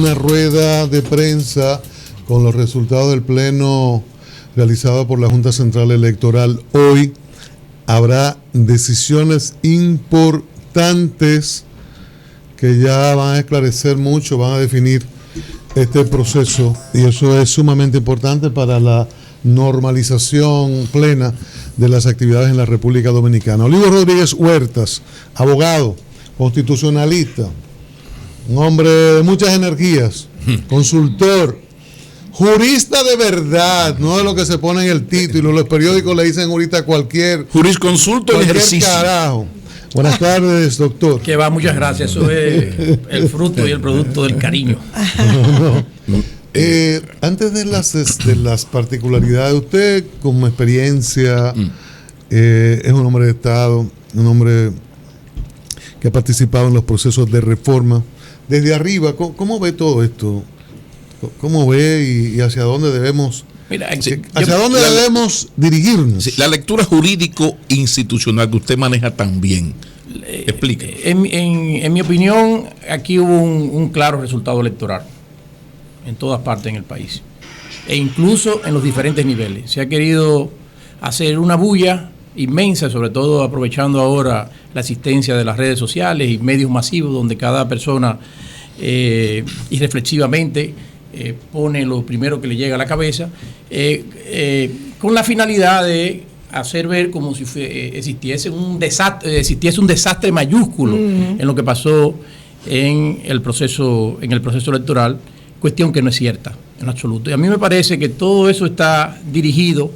una rueda de prensa con los resultados del pleno realizado por la Junta Central Electoral. Hoy habrá decisiones importantes que ya van a esclarecer mucho, van a definir este proceso, y eso es sumamente importante para la normalización plena de las actividades en la República Dominicana. Olivo Rodríguez Huertas, abogado, constitucionalista, un hombre de muchas energías, consultor, jurista de verdad, no de lo que se pone en el título, los periódicos le dicen ahorita a cualquier jurisconsulto en ejercicio. Carajo. Buenas tardes, doctor. Que va, muchas gracias. Eso es el fruto y el producto del cariño. Antes de las particularidades, usted como experiencia es un hombre de Estado, un hombre que ha participado en los procesos de reforma. Desde arriba, ¿cómo ve todo esto? ¿Cómo ve y hacia dónde debemos, debemos dirigirnos? Sí, la lectura jurídico-institucional que usted maneja tan bien. Explique. En mi opinión, aquí hubo un claro resultado electoral en todas partes en el país, e incluso en los diferentes niveles. Se ha querido hacer una bulla inmensa, sobre todo aprovechando ahora la existencia de las redes sociales y medios masivos, donde cada persona irreflexivamente pone lo primero que le llega a la cabeza, con la finalidad de hacer ver como si existiese un desastre mayúsculo en lo que pasó en el proceso electoral, cuestión que no es cierta en absoluto. Y a mí me parece que todo eso está dirigido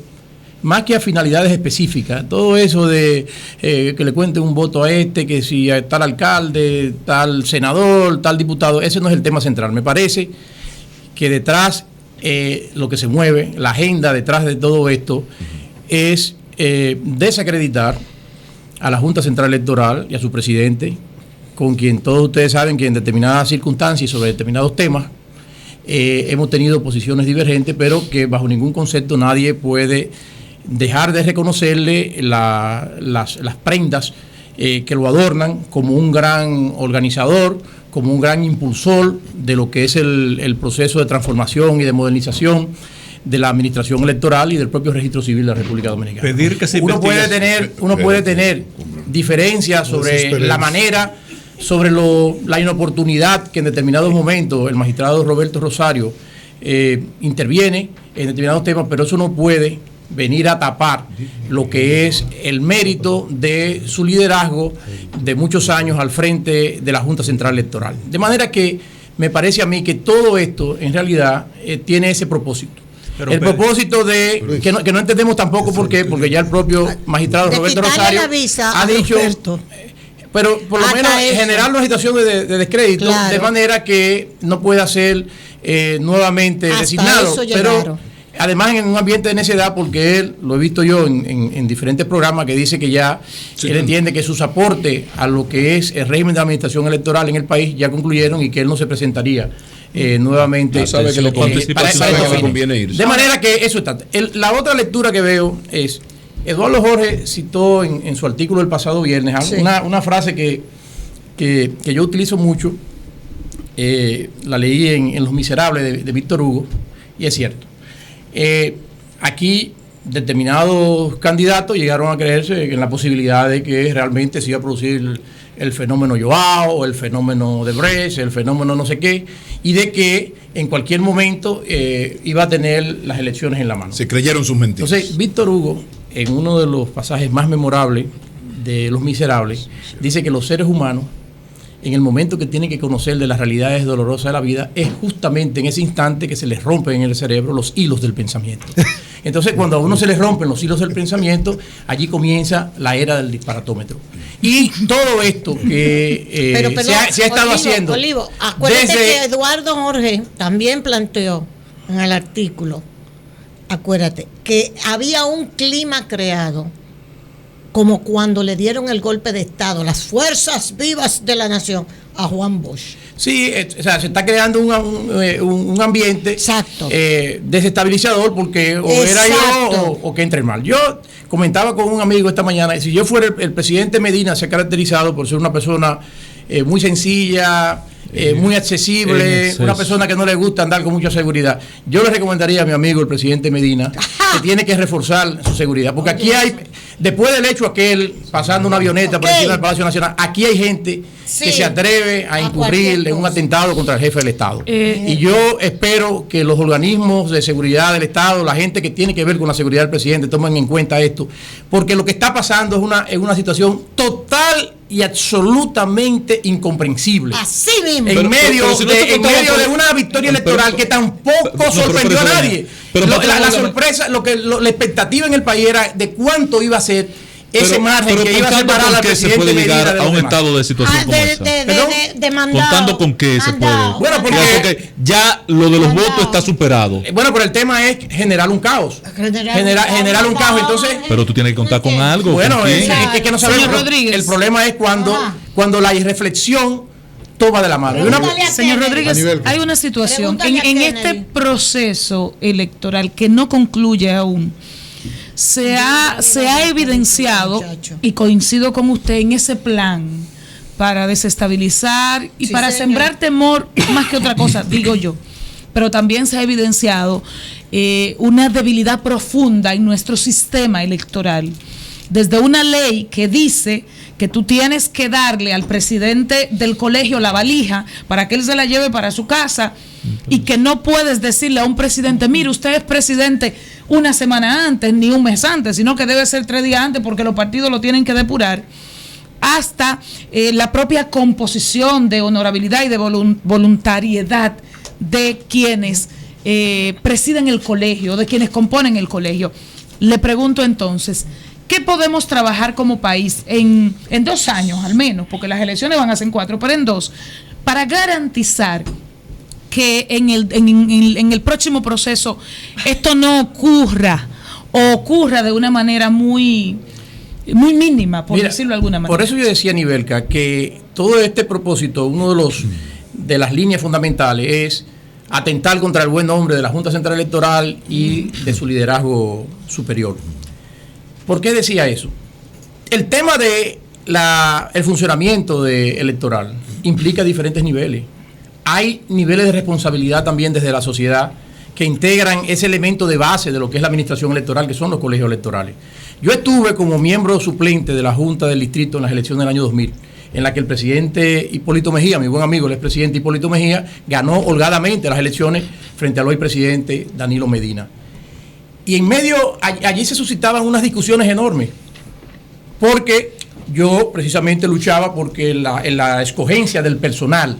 más que a finalidades específicas, todo eso de que le cuenten un voto a que si a tal alcalde, tal senador, tal diputado, ese no es el tema central. Me parece que detrás lo que se mueve, la agenda detrás de todo esto es desacreditar a la Junta Central Electoral y a su presidente, con quien todos ustedes saben que en determinadas circunstancias y sobre determinados temas hemos tenido posiciones divergentes, pero que bajo ningún concepto nadie puede dejar de reconocerle las prendas que lo adornan como un gran organizador, como un gran impulsor de lo que es el proceso de transformación y de modernización de la administración electoral y del propio registro civil de la República Dominicana. Pedir que se uno puede tener diferencias sobre la manera, sobre la inoportunidad que en determinados momentos el magistrado Roberto Rosario interviene en determinados temas, pero eso no puede venir a tapar lo que es el mérito de su liderazgo de muchos años al frente de la Junta Central Electoral. De manera que me parece a mí que todo esto en realidad tiene ese propósito. Propósito de que no entendemos tampoco por qué, porque ya el propio magistrado Roberto Rosario ha dicho, pero por lo menos generar una situación de descrédito, claro, de manera que no pueda ser nuevamente designado. Pero además en un ambiente de necedad, porque él, lo he visto yo en diferentes programas, que dice que ya él entiende que sus aportes a lo que es el régimen de administración electoral en el país ya concluyeron y que él no se presentaría nuevamente. Sabe que le conviene irse. De manera que eso está. La otra lectura que veo es, Eduardo Jorge citó en su artículo del pasado viernes una frase que yo utilizo mucho, la leí en Los Miserables de Víctor Hugo, y es cierto. Aquí determinados candidatos llegaron a creerse en la posibilidad de que realmente se iba a producir el fenómeno Joao, el fenómeno de Brecht, el fenómeno no sé qué, y de que en cualquier momento iba a tener las elecciones en la mano. Se creyeron sus mentiras. Entonces, Víctor Hugo, en uno de los pasajes más memorables de Los Miserables, dice que los seres humanos, en el momento que tienen que conocer de las realidades dolorosas de la vida, es justamente en ese instante que se les rompen en el cerebro los hilos del pensamiento. Entonces, cuando a uno se les rompen los hilos del pensamiento, allí comienza la era del disparatómetro. Y todo esto que se ha estado haciendo... Olivo, acuérdate que Eduardo Jorge también planteó en el artículo, acuérdate, que había un clima creado como cuando le dieron el golpe de Estado, las fuerzas vivas de la nación, a Juan Bosch. Sí, o sea, se está creando un ambiente desestabilizador, porque o era yo o que entre mal. Yo comentaba con un amigo esta mañana, si yo fuera el presidente Medina, se ha caracterizado por ser una persona muy sencilla, muy accesible, una persona que no le gusta andar con mucha seguridad. Yo le recomendaría a mi amigo el presidente Medina que tiene que reforzar su seguridad, porque aquí hay, después del hecho aquel, pasando una avioneta por encima del Palacio Nacional, aquí hay gente que se atreve a incurrir en un atentado contra el jefe del Estado. Y yo espero que los organismos de seguridad del Estado, la gente que tiene que ver con la seguridad del presidente, tomen en cuenta esto, porque lo que está pasando es una situación total y absolutamente incomprensible. Así mismo. En medio de una victoria electoral que tampoco sorprendió a nadie. La sorpresa, la expectativa en el país era de cuánto iba a ser ese margen que iba a separar al presidente se puede Medina llegar de a los un demás. estado de situación como esa. Contando con qué se puede. Bueno, porque ya lo de los votos está superado. Bueno, pero el tema es generar un caos. Generar un caos. Entonces, pero tú tienes que contar con algo. Bueno, es que no sabemos. El problema es cuando la irreflexión toma de la mano. Señor Rodríguez, hay una situación en este proceso electoral que no concluye aún. Se ha evidenciado, y coincido con usted, en ese plan para desestabilizar y para sembrar temor, más que otra cosa, digo yo. Pero también se ha evidenciado una debilidad profunda en nuestro sistema electoral. Desde una ley que dice que tú tienes que darle al presidente del colegio la valija para que él se la lleve para su casa, y que no puedes decirle a un presidente, mire, usted es presidente una semana antes, ni un mes antes, sino que debe ser 3 días antes porque los partidos lo tienen que depurar, hasta la propia composición de honorabilidad y de voluntariedad de quienes presiden el colegio, de quienes componen el colegio. Le pregunto entonces, ¿qué podemos trabajar como país en 2 años al menos? Porque las elecciones van a ser en 4, pero en 2, para garantizar que en el próximo proceso esto no ocurra, o ocurra de una manera muy mínima, por decirlo de alguna manera? Por eso yo decía, Nivelka, que todo este propósito, uno de las líneas fundamentales es atentar contra el buen nombre de la Junta Central Electoral y de su liderazgo superior. ¿Por qué decía eso? El tema de el funcionamiento electoral implica diferentes niveles. Hay niveles de responsabilidad también desde la sociedad que integran ese elemento de base de lo que es la administración electoral, que son los colegios electorales. Yo estuve como miembro suplente de la Junta del Distrito en las elecciones del año 2000, en la que el presidente Hipólito Mejía, mi buen amigo el expresidente Hipólito Mejía, ganó holgadamente las elecciones frente al hoy presidente Danilo Medina. Y en medio, allí se suscitaban unas discusiones enormes, porque yo precisamente luchaba porque en la escogencia del personal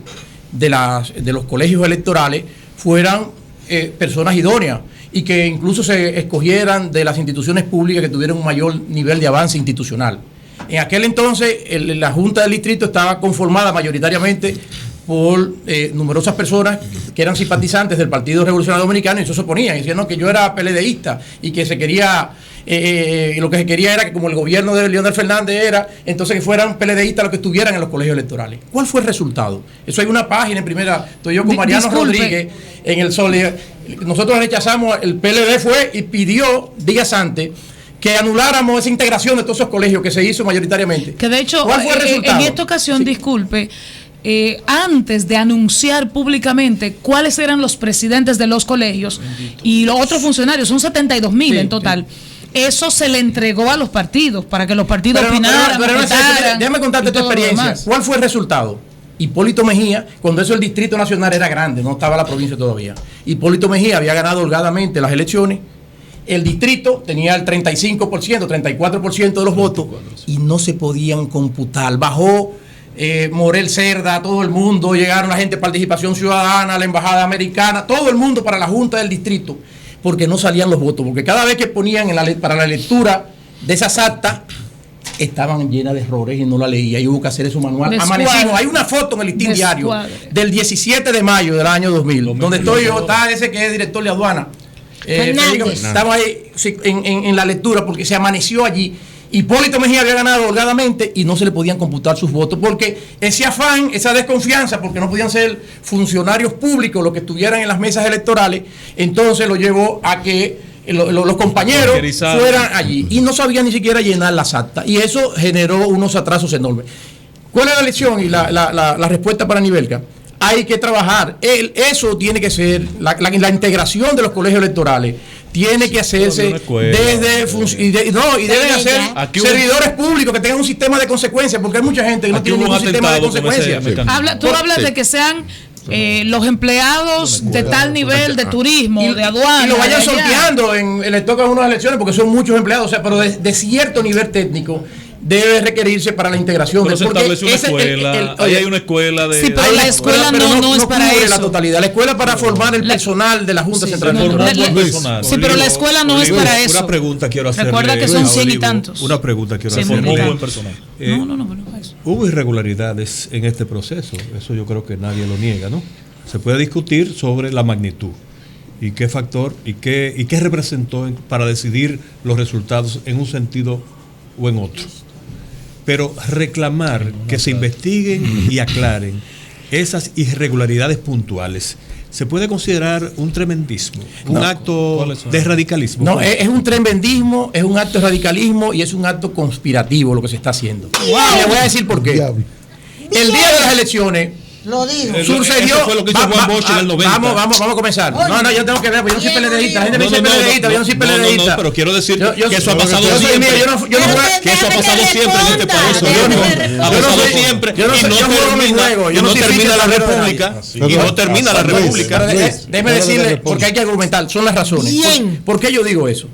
de los colegios electorales fueran personas idóneas y que incluso se escogieran de las instituciones públicas que tuvieran un mayor nivel de avance institucional. En aquel entonces la Junta del Distrito estaba conformada mayoritariamente por numerosas personas que eran simpatizantes del Partido Revolucionario Dominicano, y eso se oponían, diciendo que yo era PLDista y que se quería, lo que se quería era que como el gobierno de Leonel Fernández era, entonces que fueran PLDistas los que estuvieran en los colegios electorales. ¿Cuál fue el resultado? Eso hay una página en primera, estoy yo con Mariano Rodríguez en el Sol. Nosotros rechazamos, el PLD fue y pidió días antes que anuláramos esa integración de todos esos colegios que se hizo mayoritariamente. Que de hecho, ¿cuál fue el resultado? En esta ocasión, disculpe, antes de anunciar públicamente cuáles eran los presidentes de los colegios y los otros funcionarios, son 72,000 en total. Eso se le entregó a los partidos para que los partidos opinaran. Déjame contarte tu experiencia. ¿Cuál fue el resultado? Hipólito Mejía, cuando eso el Distrito Nacional era grande, no estaba la provincia todavía. Hipólito Mejía había ganado holgadamente las elecciones. El distrito tenía el 35%, 34% de los votos y no se podían computar. Bajó Morel Cerda, todo el mundo, llegaron la gente de Participación Ciudadana, la Embajada Americana, todo el mundo para la Junta del Distrito, porque no salían los votos, porque cada vez que ponían para la lectura de esas actas, estaban llenas de errores y no la leía, y hubo que hacer eso manual. Amanecimos, hay una foto en el Listín Diario del 17 de mayo del año 2000, donde estoy yo, está ese que es director de aduana. Estamos ahí en la lectura porque se amaneció allí. Hipólito Mejía había ganado holgadamente y no se le podían computar sus votos porque ese afán, esa desconfianza, porque no podían ser funcionarios públicos los que estuvieran en las mesas electorales, entonces lo llevó a que los compañeros fueran allí y no sabían ni siquiera llenar las actas, y eso generó unos atrasos enormes. ¿Cuál es la lección y la respuesta para Nivelka? hay que trabajar. Eso tiene que ser, la integración de los colegios electorales tiene que hacerse y deben hacer servidores públicos que tengan un sistema de consecuencias, porque hay mucha gente que no tiene ningún sistema de consecuencias. Tú hablas de que sean los empleados de tal nivel de turismo, de aduana, y lo vayan sorteando le tocan unas elecciones, porque son muchos empleados, pero de cierto nivel técnico debe requerirse para la integración. Pero se establece una escuela, ahí hay una escuela de... Sí, pero la escuela no es para eso. La totalidad. La escuela para formar el personal de la Junta Central Electoral. Sí, pero la escuela no es para eso. Una pregunta quiero hacerle. Recuerda que son 100 y tantos. Una pregunta quiero hacerle. Hubo irregularidades en este proceso. Eso yo creo que nadie lo niega, ¿no? Se puede discutir sobre la magnitud y qué factor y qué representó para decidir los resultados en un sentido o en otro. Pero reclamar que se investiguen y aclaren esas irregularidades puntuales, ¿se puede considerar un tremendismo? ¿Un acto de radicalismo? No, es un tremendismo, es un acto de radicalismo y es un acto conspirativo lo que se está haciendo. Y le voy a decir por qué. El día de las elecciones lo digo. Sucedió. Eso fue lo que hizo Juan Bosch en el 90. Vamos a comenzar. No, yo tengo que ver, porque yo no soy PLDista. La gente me dice PLDista, yo no soy PLDista. No, pero quiero decir que eso ha pasado siempre. Que eso ha pasado siempre en este país. Ha pasado siempre. Y no termina la República. Y no termina la República. Déjeme decirle, porque hay que argumentar. Son las razones. ¿Por qué yo digo eso?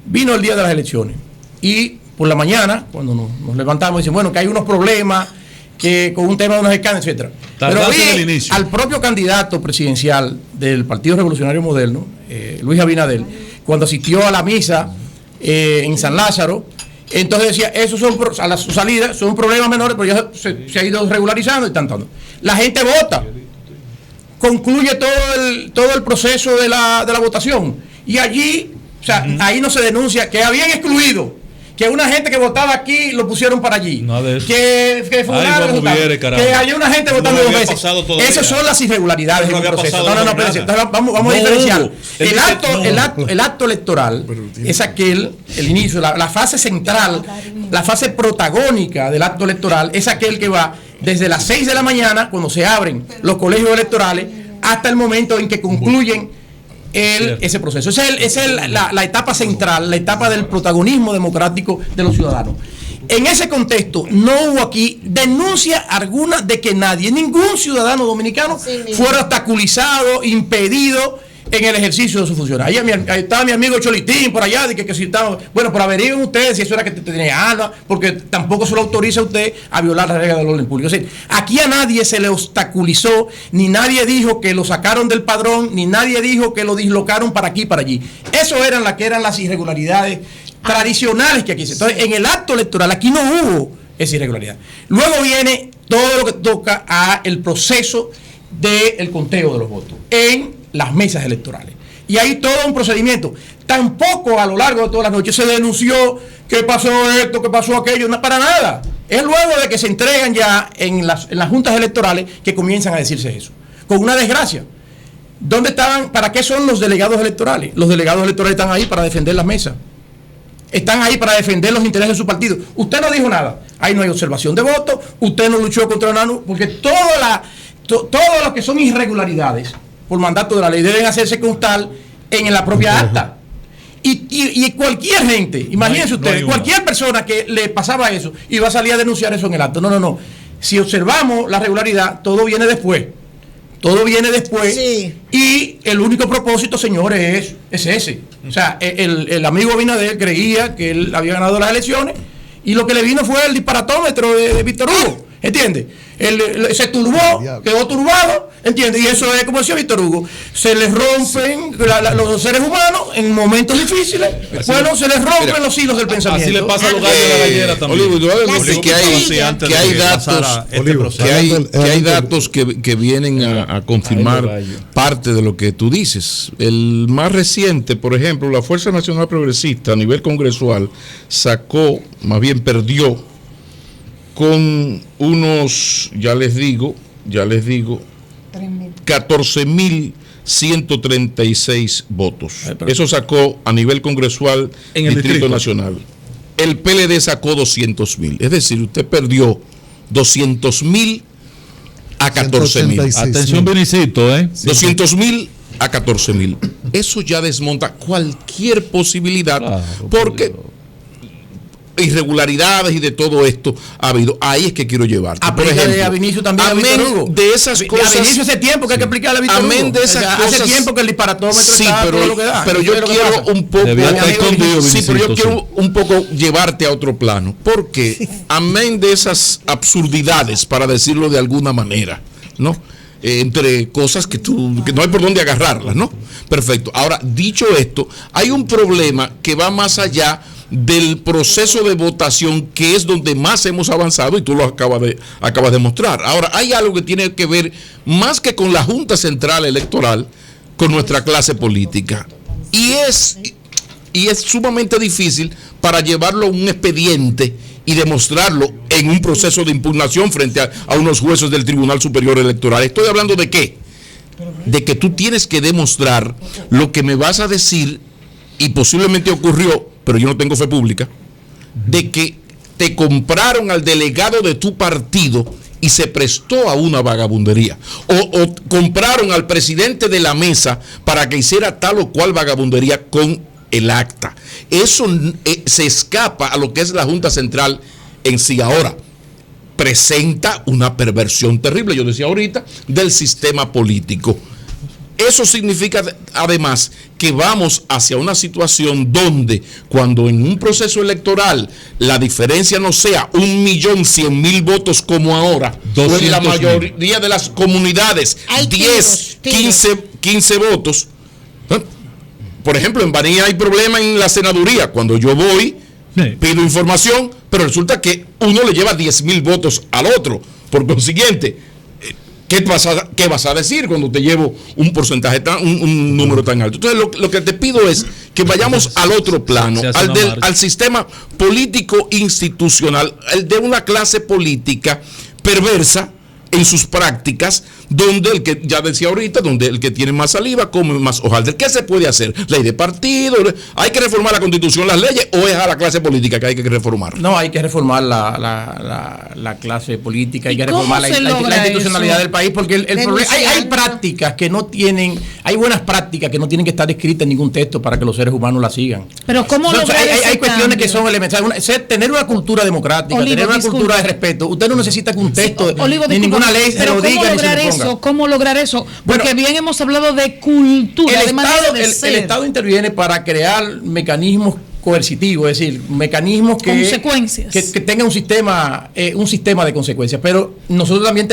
Vino el día de las elecciones. Y por la mañana, cuando nos levantamos, dicen, bueno, que hay unos problemas, que con un tema de unos escándalos, etcétera. Pero vi al propio candidato presidencial del Partido Revolucionario Moderno, Luis Abinader, cuando asistió a la misa en San Lázaro, entonces decía, esos son a la salida, son problemas menores, pero ya se ha ido regularizando y tanto. La gente vota, concluye todo el proceso de la votación, y allí, o sea, ahí no se denuncia que habían excluido, que una gente que votaba aquí lo pusieron para allí, que había una gente votando 2 veces. Esas son las irregularidades en el proceso. Entonces, vamos a diferenciar. El acto electoral es el inicio, la fase central, la fase protagónica del acto electoral es aquel que va desde las 6 de la mañana, cuando se abren los colegios electorales, hasta el momento en que concluyen ese proceso. Esa es la etapa central, la etapa del protagonismo democrático de los ciudadanos. En ese contexto no hubo aquí denuncia alguna de que ningún ciudadano dominicano fuera obstaculizado, impedido en el ejercicio de su función. Ahí estaba mi amigo Cholitín por allá, de que si estaba, bueno, pero averigüen ustedes si eso era que tenía armas, porque tampoco se lo autoriza a usted a violar las reglas del orden público. O sea, aquí a nadie se le obstaculizó, ni nadie dijo que lo sacaron del padrón, ni nadie dijo que lo dislocaron para aquí y para allí. Eso eran las irregularidades tradicionales que aquí se. Entonces, en el acto electoral aquí no hubo esa irregularidad. Luego viene todo lo que toca a el proceso del conteo de los votos en las mesas electorales. Y hay todo un procedimiento. Tampoco a lo largo de todas las noches se denunció que pasó esto, que pasó aquello, no, para nada. Es luego de que se entregan ya en las juntas electorales que comienzan a decirse eso. Con una desgracia. ¿Dónde estaban? ¿Para qué son los delegados electorales? Los delegados electorales están ahí para defender las mesas. Están ahí para defender los intereses de su partido. Usted no dijo nada. Ahí no hay observación de votos. Usted no luchó contra el NANU, porque todo lo que son irregularidades por mandato de la ley deben hacerse constar en la propia acta. Y cualquier gente, imagínense ustedes, cualquier persona que le pasaba eso iba a salir a denunciar eso en el acto. No. Si observamos la regularidad, todo viene después. Sí. Y el único propósito, señores, es ese. O sea, el amigo Abinader creía que él había ganado las elecciones y lo que le vino fue el disparatómetro de Víctor Hugo. ¿Entiendes? Se turbó, quedó turbado, ¿entiendes? Y eso es como decía Víctor Hugo, se les rompen los seres humanos en momentos difíciles, bueno, se les rompen los hilos del pensamiento. Así le pasa a los gallos de la gallera también. Que hay datos que vienen a confirmar parte de lo que tú dices. El más reciente, por ejemplo, la Fuerza Nacional Progresista a nivel congresual perdió con unos, ya les digo, 14.136 votos. Eso sacó a nivel congresual en el Distrito Nacional. El PLD sacó 200.000. Es decir, usted perdió 200.000 a 14.000. Atención, Benicito, 200.000 a 14.000. Eso ya desmonta cualquier posibilidad, porque irregularidades y de todo esto ha habido. Ahí es que quiero llevarte. Por ejemplo, a Vinicio también, amén de esas cosas. A Vinicio hace tiempo que hay que explicarle a Víctor Hugo. Amén de esas cosas. Hace tiempo que el disparatómetro está todo lo que da. Pero yo quiero un poco. Pero yo quiero un poco llevarte a otro plano. Porque amén de esas absurdidades, para decirlo de alguna manera, ¿no? Entre cosas que no hay por dónde agarrarlas, ¿no? Perfecto. Ahora, dicho esto, hay un problema que va más allá del proceso de votación, que es donde más hemos avanzado, y tú lo acabas de mostrar. Ahora, hay algo que tiene que ver más que con la Junta Central Electoral, con nuestra clase política. Y es sumamente difícil para llevarlo a un expediente y demostrarlo en un proceso de impugnación frente a unos jueces del Tribunal Superior Electoral. Estoy hablando de qué? De que tú tienes que demostrar lo que me vas a decir, y posiblemente ocurrió, pero yo no tengo fe pública, de que te compraron al delegado de tu partido y se prestó a una vagabundería, o compraron al presidente de la mesa para que hiciera tal o cual vagabundería con el acta. Eso se escapa a lo que es la Junta Central en sí. Ahora, presenta una perversión terrible, yo decía ahorita, del sistema político. Eso significa además que vamos hacia una situación donde, cuando en un proceso electoral la diferencia no sea 1.100.000 votos como ahora, o en la mayoría de las comunidades 10, 15 votos. Por ejemplo, en Baní hay problema en la senaduría. Cuando yo voy, pido información, pero resulta que uno le lleva 10.000 votos al otro. Por consiguiente, ¿qué vas a decir cuando te llevo un porcentaje un número tan alto? Entonces, lo que te pido es que vayamos al otro plano, al sistema político institucional, el de una clase política perversa en sus prácticas, donde el que, ya decía ahorita, donde el que tiene más saliva come más hojaldre. ¿Qué se puede hacer? ¿Ley de partido? ¿Hay que reformar la Constitución, las leyes, o es a la clase política que hay que reformar? No, hay que reformar la clase política, hay que reformar la institucionalidad del país, porque el problema, hay prácticas que no tienen, hay buenas prácticas que no tienen que estar escritas en ningún texto para que los seres humanos las sigan. Pero ¿cómo hay cuestiones que son elementales. Tener una cultura democrática, tener una cultura de respeto. Usted no necesita que un texto ni ninguna ley se lo diga ni se lo ponga. ¿Cómo lograr eso? Porque bien hemos hablado de cultura, el Estado interviene para crear mecanismos coercitivos, es decir, mecanismos que tengan un sistema de consecuencias. Pero nosotros también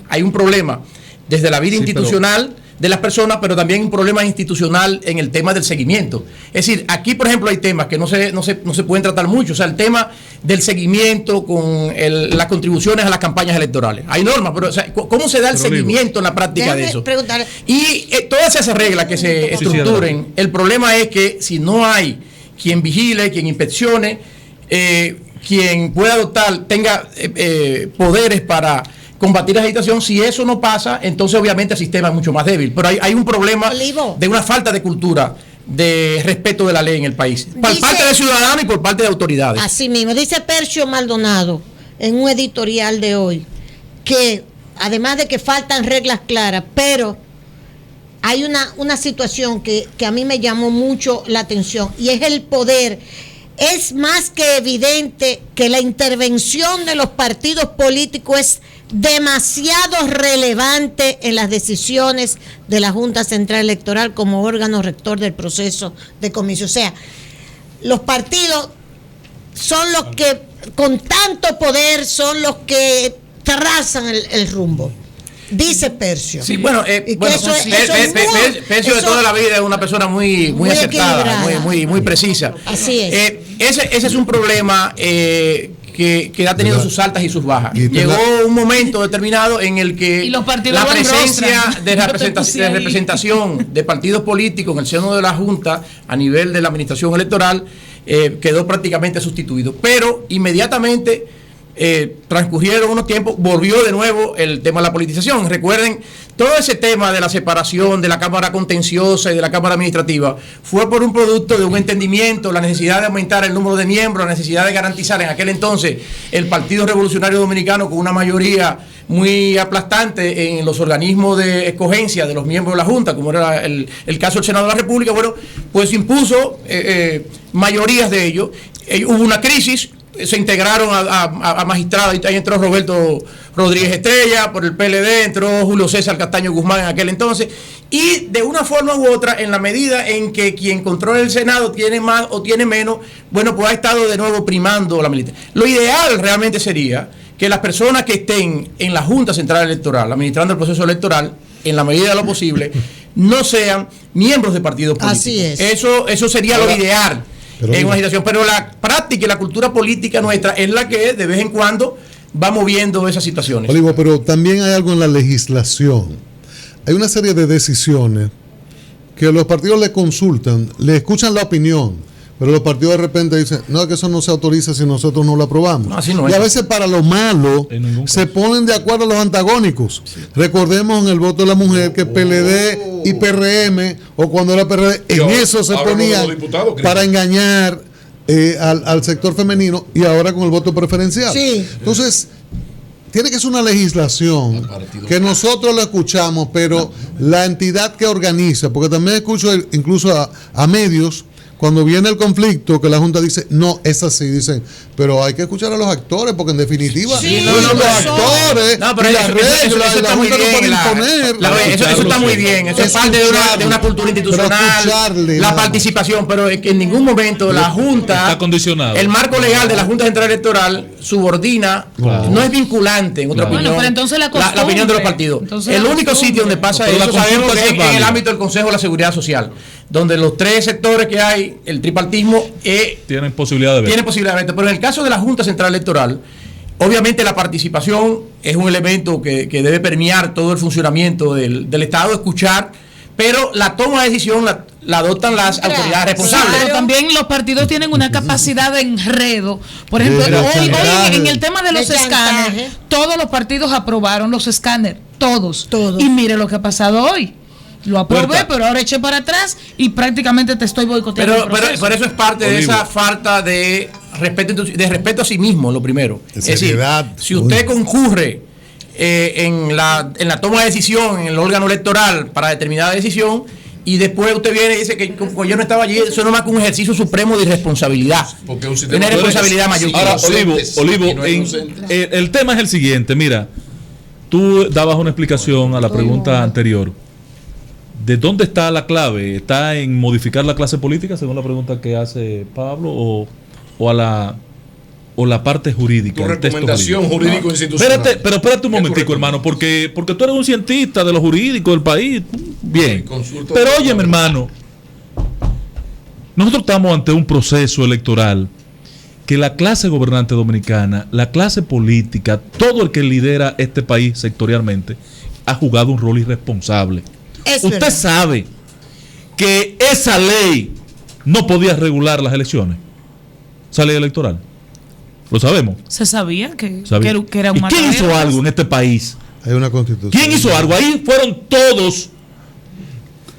hay un problema desde la vida institucional de las personas, pero también un problema institucional en el tema del seguimiento. Es decir, aquí, por ejemplo, hay temas que no se pueden tratar mucho. O sea, el tema del seguimiento con las contribuciones a las campañas electorales. Hay normas, pero o sea, ¿cómo se da el seguimiento en la práctica de eso? Y todas esas reglas que se estructuren, el problema es que si no hay quien vigile, quien inspeccione, quien pueda tenga poderes para combatir la agitación, si eso no pasa, entonces obviamente el sistema es mucho más débil. Pero hay un problema de una falta de cultura, de respeto de la ley en el país, por parte de ciudadanos y por parte de autoridades. Así mismo, dice Percio Maldonado en un editorial de hoy, que además de que faltan reglas claras, pero hay una situación que a mí me llamó mucho la atención, y es el poder. Es más que evidente que la intervención de los partidos políticos es demasiado relevante en las decisiones de la Junta Central Electoral como órgano rector del proceso de comicio. O sea, los partidos son los que, con tanto poder, son los que trazan el rumbo. Dice Percio. Sí, bueno, Percio de toda la vida es una persona muy acertada, muy precisa. Así es. Ese es un problema que ha tenido sus altas y sus bajas. Llegó un momento determinado en el que la presencia de representación de partidos políticos en el seno de la Junta a nivel de la administración electoral quedó prácticamente sustituido. Pero inmediatamente transcurrieron unos tiempos, volvió de nuevo el tema de la politización. Recuerden, todo ese tema de la separación de la Cámara Contenciosa y de la Cámara Administrativa fue por un producto de un entendimiento, la necesidad de aumentar el número de miembros, la necesidad de garantizar en aquel entonces el Partido Revolucionario Dominicano con una mayoría muy aplastante en los organismos de escogencia de los miembros de la Junta, como era el caso del Senado de la República. Bueno, pues impuso mayorías de ellos. Hubo una crisis, se integraron a magistrados, y ahí entró Roberto Rodríguez Estrella por el PLD, entró Julio César Castaño Guzmán en aquel entonces, y de una forma u otra, en la medida en que quien controla el Senado tiene más o tiene menos, bueno, pues ha estado de nuevo primando la militancia. Lo ideal realmente sería que las personas que estén en la Junta Central Electoral, administrando el proceso electoral, en la medida de lo posible, no sean miembros de partidos políticos. Así es. Eso sería lo ideal en una situación, pero la práctica y la cultura política nuestra es la que de vez en cuando va moviendo esas situaciones. Olivo, pero también hay algo en la legislación. Hay una serie de decisiones que los partidos le consultan, le escuchan la opinión, pero los partidos de repente dicen, no, que eso no se autoriza si nosotros no lo aprobamos. No, así no y es. a veces para lo malo se ponen de acuerdo los antagónicos. Sí. Recordemos en el voto de la mujer que PLD y PRM, o cuando era PRD, en eso se ponían para engañar al sector femenino, y ahora con el voto preferencial. Sí. Entonces, tiene que ser una legislación que nosotros lo escuchamos, pero la entidad que organiza, porque también escucho incluso a medios, cuando viene el conflicto, que la Junta dice, no, es así, dicen, pero hay que escuchar a los actores, porque en definitiva, sí, los actores, pero las reglas, eso la Junta no puede imponer. Eso está muy bien, eso es parte de una cultura institucional, la participación, pero es que en ningún momento la Junta, está condicionado. El marco legal de la Junta Central Electoral subordina, no es vinculante, en otra opinión, bueno, pero entonces la opinión de los partidos. Entonces, el único sitio donde pasa eso, sabemos que es en el ámbito del Consejo de la Seguridad Social, donde los tres sectores que hay, el tripartismo, tienen posibilidad de ver. Pero en el caso de la Junta Central Electoral, obviamente la participación es un elemento que debe permear todo el funcionamiento del Estado, escuchar, pero la toma de decisión la adoptan las autoridades responsables. Pero también los partidos tienen una capacidad de enredo. Por ejemplo, hoy en el tema de los escáneres, todos los partidos aprobaron los escáneres, todos. Y mire lo que ha pasado hoy. Lo aprobé, pero ahora eché para atrás y prácticamente te estoy boicoteando. Pero eso es parte de esa falta de respeto a sí mismo, lo primero. Es decir, si usted concurre en la toma de decisión en el órgano electoral para determinada decisión, y después usted viene y dice que como yo no estaba allí, eso no es más que un ejercicio supremo de irresponsabilidad. Porque un sistema de responsabilidad mayúscula. Ahora, Olivo, el tema es el siguiente. Mira, tú dabas una explicación a la pregunta anterior. ¿De dónde está la clave? ¿Está en modificar la clase política, según la pregunta que hace Pablo, o la parte jurídica? Tu recomendación jurídico-institucional. Pero espérate un momentico, hermano, porque tú eres un cientista de lo jurídico del país. Bien. Pero óyeme, hermano, nosotros estamos ante un proceso electoral que la clase gobernante dominicana, la clase política, todo el que lidera este país sectorialmente, ha jugado un rol irresponsable. Usted sabe que esa ley no podía regular las elecciones, esa ley electoral. Lo sabemos. Se sabía que era ¿Y un quién hizo algo en este país? Hay una constitución. ¿Quién hizo algo? Ahí fueron todos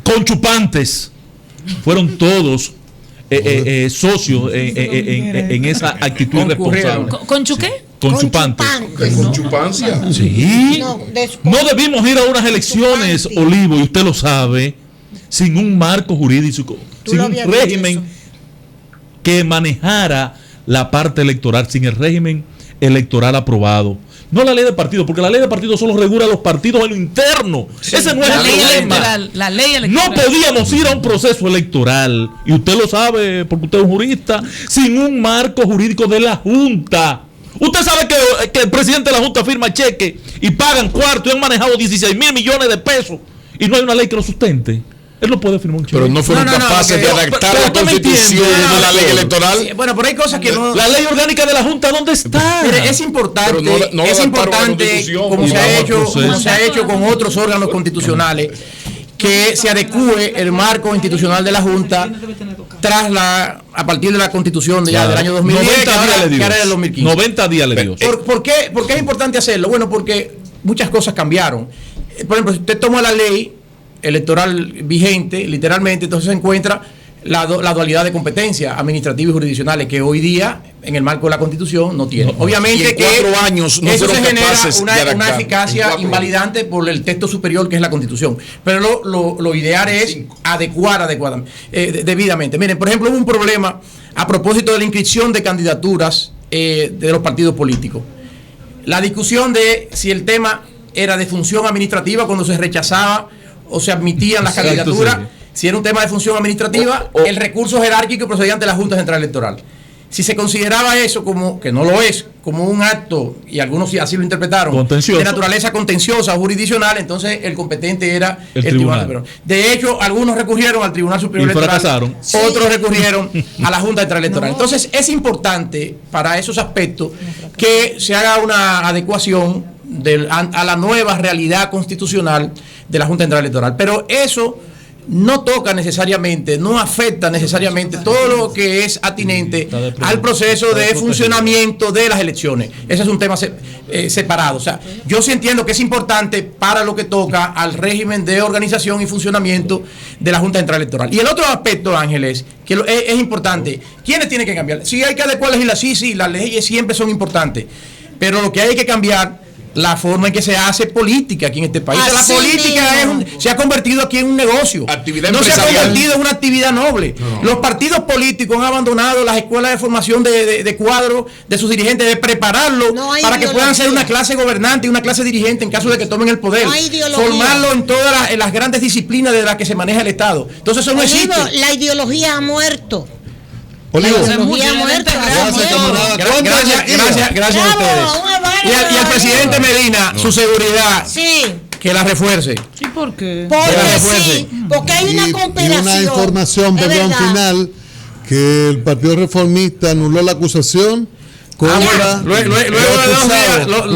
conchupantes, fueron todos socios en esa actitud irresponsable. ¿Conchu qué? Conchupantes. Conchupancia. Sí. No debimos ir a unas elecciones, Olivo, y usted lo sabe, sin un marco jurídico, sin un régimen que manejara la parte electoral, sin el régimen electoral aprobado. No la ley de partido, porque la ley de partido solo regula a los partidos en lo interno. Sí, ese no es el problema. La ley electoral. No podíamos ir a un proceso electoral, y usted lo sabe porque usted es un jurista, sin un marco jurídico de la Junta. Usted sabe que el presidente de la Junta firma cheque y pagan cuarto y han manejado 16,000 millones de pesos y no hay una ley que lo sustente. Él no puede firmar un cheque. Pero no fueron capaces de adaptar la constitución de la ley electoral. Sí, bueno, pero hay cosas que no. La ley orgánica de la Junta, ¿dónde está? Mire, es importante, como se ha hecho con otros órganos constitucionales, que se adecue el marco institucional de la Junta a partir de la Constitución del año 2010, 90 días le dio. 2015. 90 días le dio. ¿Por qué es importante hacerlo? Bueno, porque muchas cosas cambiaron. Por ejemplo, si usted toma la ley electoral vigente, literalmente, entonces se encuentra la dualidad de competencias administrativas y jurisdiccionales que hoy día, en el marco de la Constitución, no tiene. Obviamente que 4 años no eso se fueron genera capaces una eficacia invalidante por el texto superior que es la Constitución. Pero lo ideal es adecuar debidamente. Miren, por ejemplo, hubo un problema a propósito de la inscripción de candidaturas de los partidos políticos. La discusión de si el tema era de función administrativa cuando se rechazaba o se admitían las candidaturas. Sí. Si era un tema de función administrativa, el recurso jerárquico procedía ante la Junta Central Electoral. Si se consideraba eso como, que no lo es, como un acto, y algunos así lo interpretaron, contencioso, de naturaleza contenciosa o jurisdiccional, entonces el competente era el tribunal. De hecho, algunos recurrieron al Tribunal Superior Electoral, otros recurrieron a la Junta Central Electoral. Entonces es importante para esos aspectos que se haga una adecuación a la nueva realidad constitucional de la Junta Central Electoral. Pero eso no toca necesariamente, no afecta necesariamente todo lo que es atinente al proceso de funcionamiento de las elecciones. Ese es un tema separado. O sea, yo sí entiendo que es importante para lo que toca al régimen de organización y funcionamiento de la Junta Central Electoral. Y el otro aspecto, Ángeles, que es importante, ¿quiénes tienen que cambiar? Si hay que adecuar la legislación, sí, las leyes siempre son importantes, pero lo que hay que cambiar la forma en que se hace política aquí en este país. La política se ha convertido aquí en un negocio. No se ha convertido en una actividad noble. No. Los partidos políticos han abandonado las escuelas de formación de cuadros de sus dirigentes, de prepararlos para que puedan ser una clase gobernante y una clase dirigente en caso de que tomen el poder. Formarlo en todas las grandes disciplinas de las que se maneja el Estado. Entonces eso no existe. La ideología ha muerto. Olivo, gracias a ustedes. Y al presidente Medina, su seguridad, que la refuerce. ¿Y por qué? Porque hay una conspiración. Y una información, final, que el Partido Reformista anuló la acusación. Luego de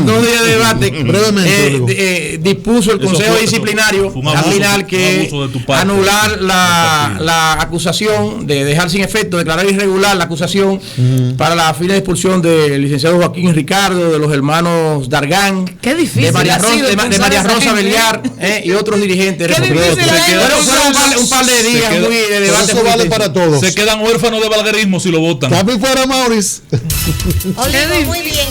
2 días de debate, brevemente, dispuso el Consejo Disciplinario al final que anular la acusación, de dejar sin efecto, declarar irregular la acusación para la fila de expulsión del licenciado Joaquín Ricardo, de los hermanos Dargán, de María Rosa Beliar y otros dirigentes. Fueron un par de días de debate. Eso vale para todos. Se quedan huérfanos de valguerismo si lo votan. Papi fuera, Maurice. Olivo, muy bien.